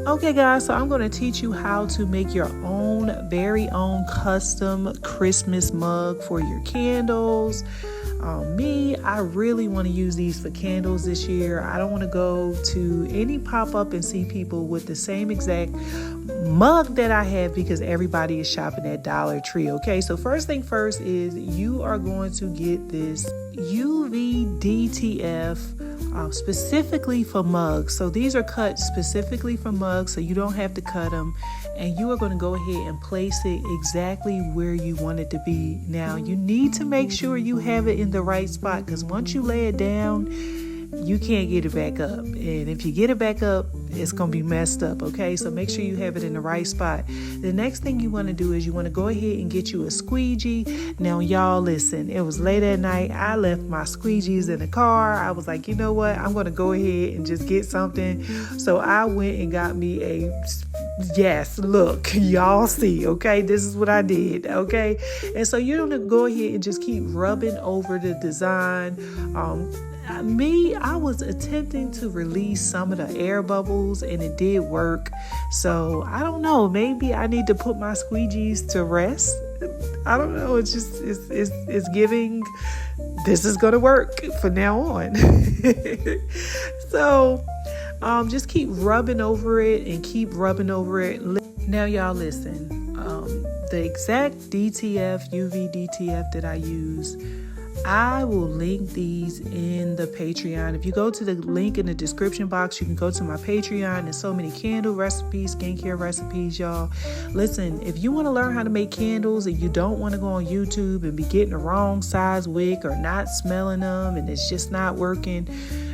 Okay guys, so I'm going to teach you how to make your own very own custom Christmas mug for your candles. I really want to use these for candles this year. I don't want to go to any pop-up and see people with the same exact mug that I have because everybody is shopping at Dollar Tree. Okay, so first thing first is you are going to get this UV DTF specifically for mugs. So these are cut specifically for mugs, so you don't have to cut them, and you are going to go ahead and place it exactly where you want it to be. Now you need to make sure you have it in the right spot, because once you lay it down, you can't get it back up, and if you get it back up, it's gonna be messed up. Okay, so make sure you have it in the right spot. The next thing you want to do is you want to go ahead and get you a squeegee. Now y'all listen, it was late at night, I left my squeegees in the car. I was like, you know what, I'm gonna go ahead and just get something. So I went and got me yes, look, y'all see, okay, this is what I did. Okay, and so you're gonna go ahead and just keep rubbing over the design. I was attempting to release some of the air bubbles, and it did work. So I don't know, maybe I need to put my squeegees to rest. I don't know, it's just it's giving this is gonna work from now on. So just keep rubbing over it and keep rubbing over it. Now y'all listen, the exact DTF UV DTF that I use, I will link these in the Patreon. If you go to the link in the description box, you can go to my Patreon. There's so many candle recipes, skincare recipes, y'all. Listen, if you want to learn how to make candles and you don't want to go on YouTube and be getting the wrong size wick or not smelling them and it's just not working,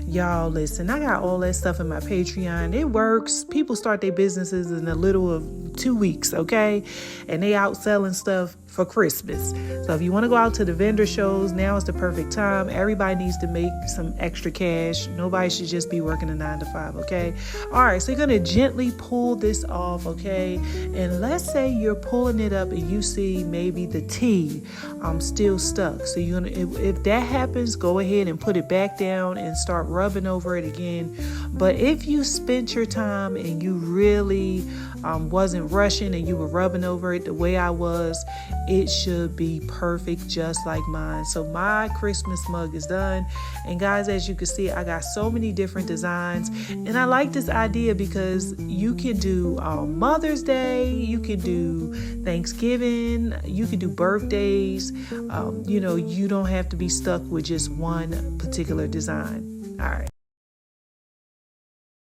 y'all listen, I got all that stuff in my Patreon. It works. People start their businesses in a little of 2 weeks, okay? And they out selling stuff for Christmas. So if you want to go out to the vendor shows, now is the perfect time. Everybody needs to make some extra cash. Nobody should just be working a 9 to 5, okay? All right, so you're going to gently pull this off, okay? And let's say you're pulling it up and you see maybe the T still stuck. So you're gonna, if that happens, go ahead and put it back down and start rubbing over it again. But if you spent your time and you really wasn't rushing and you were rubbing over it the way I was, it should be perfect just like mine. So my Christmas mug is done, and guys, as you can see, I got so many different designs, and I like this idea because you can do Mother's Day, you can do Thanksgiving, you can do birthdays. You don't have to be stuck with just one particular design. All right.